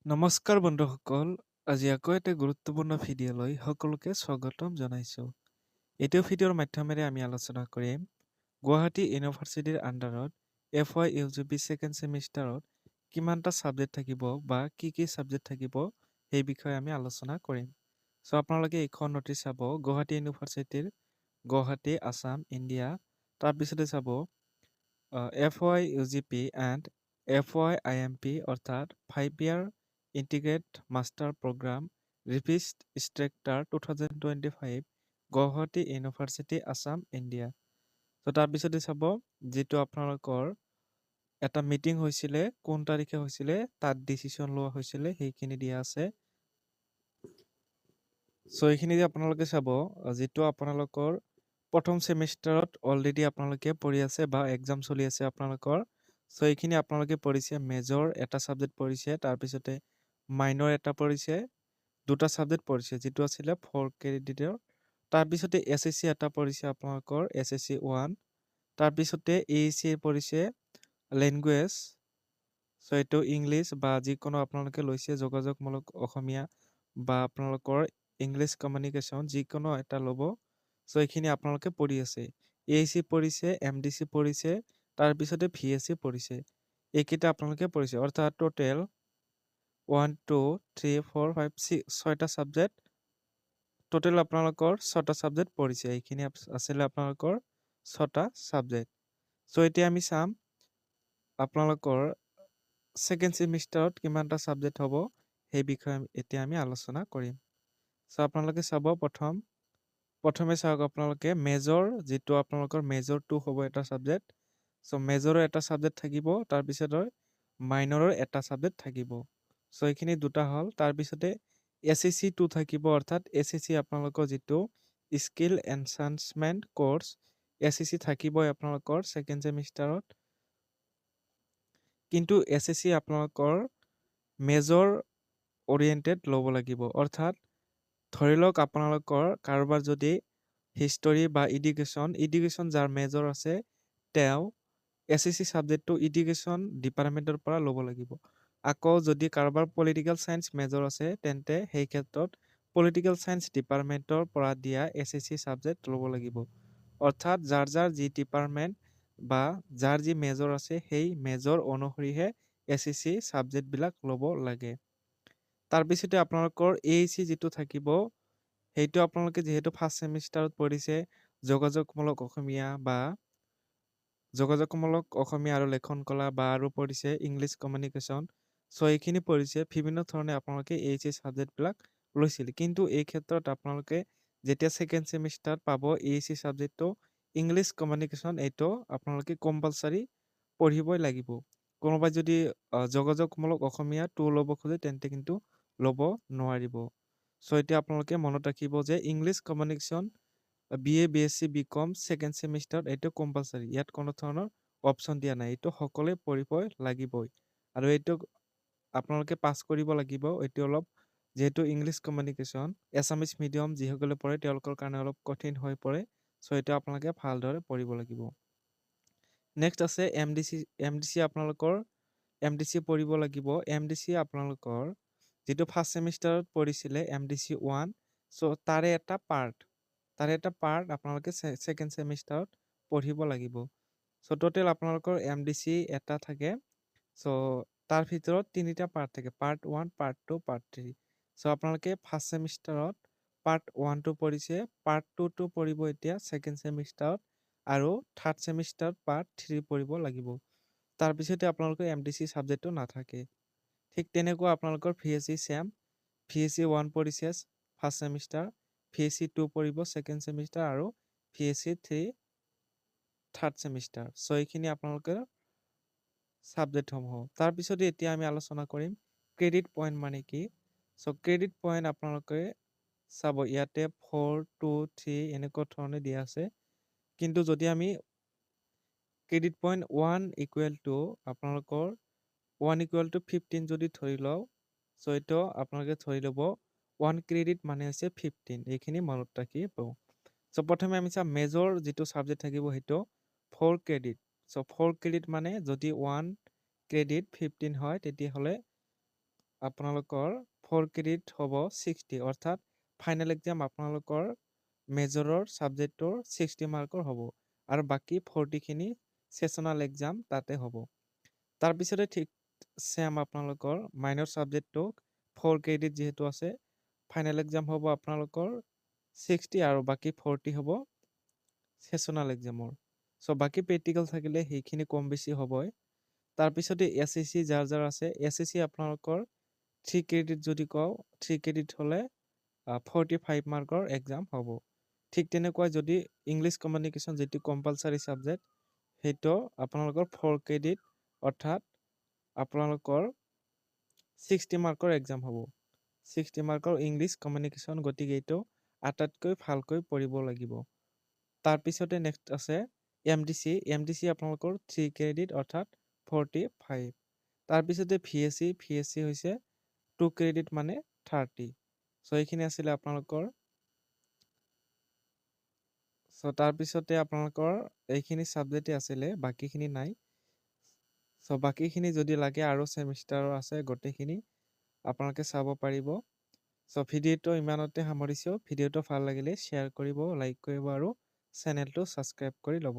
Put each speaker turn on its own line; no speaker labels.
নমস্কাৰ বন্ধুসকল, আজি আকৌ এটা গুৰুত্বপূৰ্ণ ভিডিঅ'লৈ সকলোকে স্বাগতম জনাইছোঁ। এইটো ভিডিঅ'ৰ মাধ্যমেৰে আমি আলোচনা কৰিম গুৱাহাটী ইউনিভাৰ্চিটিৰ আণ্ডাৰত FY UGP ছেকেণ্ড ছেমিষ্টাৰত কিমানটা ছাবজেক্ট থাকিব বা কি ছাবজেক্ট থাকিব সেই বিষয়ে আমি আলোচনা কৰিম। চ' আপোনালোকে এইখন নটিচ চাব গুৱাহাটী ইউনিভাৰ্চিটিৰ গুৱাহাটী, আছাম, ইণ্ডিয়া। তাৰপিছতে চাব FY UGP and FY IMP অৰ্থাৎ 5 year integrate master programme revised structure 2025 Guwahati university Assam India. ত' তাৰপিছতে চাব যিটো আপোনালোকৰ এটা মিটিং হৈছিলে, কোন তাৰিখে হৈছিলে, তাত ডিচিশ্যন লোৱা হৈছিলে, সেইখিনি দিয়া আছে। চ' এইখিনি যে আপোনালোকে চাব যিটো আপোনালোকৰ প্ৰথম ছেমিষ্টাৰত অলৰেডি আপোনালোকে পঢ়ি আছে বা এক্সাম চলি আছে আপোনালোকৰ। চ' এইখিনি আপোনালোকে পঢ়িছে মেজৰ এটা ছাবজেক্ট পঢ়িছে, তাৰপিছতে মাইনৰ এটা পঢ়িছে, দুটা ছাবজেক্ট পঢ়িছে যিটো আছিলে 4 ক্ৰেডিটৰ। তাৰপিছতে SSC এটা পঢ়িছে আপোনালোকৰ SSC 1। তাৰপিছতে AEC পঢ়িছে লেংগুৱেজ, চ' এইটো ইংলিছ বা যিকোনো আপোনালোকে লৈছে যোগাযোগমূলক অসমীয়া বা আপোনালোকৰ ইংলিছ কমিউনিকেশ্যন যিকোনো এটা ল'ব। চ' এইখিনি আপোনালোকে পঢ়ি আছে। AEC পঢ়িছে, MDC পঢ়িছে, তাৰপিছতে VSC পঢ়িছে। এইকেইটা আপোনালোকে পঢ়িছে, অৰ্থাৎ টোটেল 1 2 3 4 5 6 6টা ছাবজেক্ট, টোটেল আপোনালোকৰ 6টা ছাবজেক্ট পঢ়িছে। এইখিনি আছিলে আপোনালোকৰ 6টা ছাবজেক্ট। চ' এতিয়া আমি চাম আপোনালোকৰ ছেকেণ্ড ছেমিষ্টাৰত কিমানটা ছাবজেক্ট হ'ব সেই বিষয়ে এতিয়া আমি আলোচনা কৰিম। চ' আপোনালোকে চাব প্ৰথমে চাওক আপোনালোকে মেজৰ, যিটো আপোনালোকৰ মেজৰ 2 হ'ব এটা ছাবজেক্ট। চ' মেজৰৰ এটা ছাবজেক্ট থাকিব, তাৰপিছতে মাইনৰৰ এটা ছাবজেক্ট থাকিব। চ' এইখিনি দুটা হ'ল। তাৰপিছতে SSC 2 থাকিব, অৰ্থাৎ SSC আপোনালোকৰ যিটো স্কিল এনহান্সমেণ্ট কোৰ্চ SSC থাকিবই আপোনালোকৰ ছেকেণ্ড ছেমিষ্টাৰত। কিন্তু SSC আপোনালোকৰ মেজৰ অৰিয়েণ্টেড ল'ব লাগিব, অৰ্থাৎ ধৰি লওক আপোনালোকৰ কাৰোবাৰ যদি হিষ্টৰী বা ইডুকেশ্যন যাৰ মেজৰ আছে তেওঁ SSC ছাবজেক্টটো ইডুকেশ্যন ডিপাৰ্টমেণ্টৰ পৰা ল'ব লাগিব। আকৌ যদি কাৰোবাৰ পলিটিকেল চায়েন্স মেজৰ আছে তেন্তে সেই ক্ষেত্ৰত পলিটিকেল চায়েন্স ডিপাৰ্টমেণ্টৰ পৰা দিয়া SSC ছাবজেক্ট ল'ব লাগিব। অৰ্থাৎ যাৰ যি ডিপাৰ্টমেণ্ট বা যাৰ যি মেজৰ আছে সেই মেজৰ অনুসৰিহে SSC ছাবজেক্টবিলাক ল'ব লাগে। তাৰপিছতে আপোনালোকৰ AEC যিটো থাকিব সেইটো আপোনালোকে যিহেতু ফাৰ্ষ্ট ছেমিষ্টাৰত পঢ়িছে যোগাযোগমূলক অসমীয়া আৰু লেখন কলা বা আৰু পঢ়িছে ইংলিছ কমিউনিকেশ্যন। চ' এইখিনি পঢ়িছে, বিভিন্ন ধৰণে আপোনালোকে AEC ছাবজেক্টবিলাক লৈছিল। কিন্তু এই ক্ষেত্ৰত আপোনালোকে যেতিয়া ছেকেণ্ড ছেমিষ্টাৰত পাব AEC ছাবজেক্টটো ইংলিছ কমিউনিকেশ্যন, এইটো আপোনালোকে কম্পালচাৰী পঢ়িবই লাগিব। কোনোবাই যদি যোগাযোগমূলক অসমীয়া 2 ল'ব খোজে তেন্তে কিন্তু ল'ব নোৱাৰিব। চ' এতিয়া আপোনালোকে মনত ৰাখিব যে English communication BA BSc BCom second ছেমিষ্টাৰত এইটো কম্পালচাৰী, ইয়াত কোনো ধৰণৰ অপশ্যন দিয়া নাই, এইটো সকলোৱে পঢ়িবই লাগিবই। আৰু এইটো আপোনালোকে পাছ কৰিব লাগিব। এইটো অলপ যিহেতু ইংলিছ কমিউনিকেশ্যন এছামিছ মিডিয়াম যিসকলে পঢ়ে তেওঁলোকৰ কাৰণে অলপ কঠিন হৈ পৰে। চ' এইটো আপোনালোকে ভালদৰে পঢ়িব লাগিব। নেক্সট আছে MDC আপোনালোকৰ MDC পঢ়িব লাগিব। MDC আপোনালোকৰ যিটো ফাৰ্ষ্ট ছেমিষ্টাৰত পঢ়িছিলে MDC 1, চ' তাৰে এটা পাৰ্ট আপোনালোকে ছেকেণ্ড ছেমিষ্টাৰত পঢ়িব লাগিব। চ' টোটেল আপোনালোকৰ MDC এটা থাকে। চ' তাৰ ভিতৰত 3টা পাৰ্ট থাকে, পাৰ্ট 1, পাৰ্ট 2, পাৰ্ট 3। চ' আপোনালোকে ফাৰ্ষ্ট ছেমিষ্টাৰত পাৰ্ট 1টো পঢ়িছে, পাৰ্ট 2টো পঢ়িব এতিয়া ছেকেণ্ড ছেমিষ্টাৰত, আৰু থাৰ্ড ছেমিষ্টাৰত পাৰ্ট 3 পঢ়িব লাগিব। তাৰপিছতে আপোনালোকৰ MDC ছাবজেক্টটো নাথাকে। ঠিক তেনেকুৱা আপোনালোকৰ VSC চেম, VSC 1 পঢ়িছে ফাৰ্ষ্ট ছেমিষ্টাৰ, VSC 2 পঢ়িব ছেকেণ্ড ছেমিষ্টাৰ, আৰু VSC 3 থাৰ্ড ছেমিষ্টাৰ। চ' এইখিনি আপোনালোকৰ ছাবজেক্টসমূহ। তাৰপিছতে এতিয়া আমি আলোচনা কৰিম ক্ৰেডিট পইণ্ট মানে কি। চ' ক্ৰেডিট পইণ্ট আপোনালোকে চাব ইয়াতে 4 2 3 এনেকুৱা ধৰণে দিয়া আছে। কিন্তু যদি আমি ক্ৰেডিট পইণ্ট 1 ইকুৱেল টু আপোনালোকৰ 1 ইকুৱেল টু 15 যদি ধৰি লওঁ, চ' এইটো আপোনালোকে ধৰি ল'ব 1 ক্ৰেডিট মানে হৈছে 15। এইখিনি মনত ৰাখিব। চ' প্ৰথমে আমি চাম মেজৰ যিটো ছাবজেক্ট থাকিব সেইটো 4 ক্ৰেডিট। চ' 4 ক্ৰেডিট মানে যদি 1 ক্ৰেডিট 15 হয় তেতিয়াহ'লে আপোনালোকৰ 4 ক্ৰেডিট হ'ব 60 অৰ্থাৎ ফাইনেল এক্সাম আপোনালোকৰ মেজৰৰ ছাবজেক্টৰ 60 মাৰ্কৰ হ'ব আৰু বাকী 40 খিনি সেশনাল এক্সাম তাতে হ'ব। তাৰপিছতে ঠিক সেম আপোনালোকৰ মাইনৰ ছাবজেক্টটো 4 ক্ৰেডিট যেহেতু আছে ফাইনেল এক্সাম হ'ব আপোনালোকৰ 60 আৰু বাকী 40 হ'ব সেশনাল এক্সামৰ। সো বাকী প্ৰেক্টিকেল থাকিলে সেইখিনি কম বেছি হ'বই। তাৰপিছতে এছএসসি যাৰ আছে এছএসসি আপোনালোকৰ 3 ক্ৰেডিট যদি কওঁ 3 ক্ৰেডিট হ'লে 45 মাৰ্কৰ এক্সাম হ'ব। ঠিক তেনেকৈ যদি ইংলিছ কমিউনিকেশ্যন যেটো কম্পালসাৰী সাবজেক্ট সেইটো আপোনালোকৰ 4 ক্ৰেডিট অৰ্থাৎ আপোনালোকৰ 60 মাৰ্কৰ এক্সাম হ'ব। 60 মাৰ্কৰ ইংলিছ কমিউনিকেশ্যন গতিকে এইটো আটাইতকৈ ভালকৈ পঢ়িব লাগিব। তাৰপিছতে নেক্সট আছে এমডিচি আপোনালোকৰ 3 ক্ৰেডিট অৰ্থাৎ 45। তাৰপিছতে ভিএছচি হৈছে 2 ক্ৰেডিট মানে 30। সো এইখিনি আছিলে আপোনালোকৰ। সো তাৰপিছতে আপোনালোকৰ এইখিনি সাবজেক্টে আছিলে বাকীখিনি নাই। সো বাকীখিনি যদি লাগে আৰু সেমিষ্টাৰৰ আছে গোটেইখিনি আপোনালোকে চাব পাৰিব। সো ভিডিঅ'টো ইমানতে সামৰিছোঁ। ভিডিঅ'টো ভাল লাগিলে শ্বেয়াৰ কৰিব, লাইক কৰিব আৰু চেনেলটো ছাবস্ক্ৰাইব কৰি ল'ব।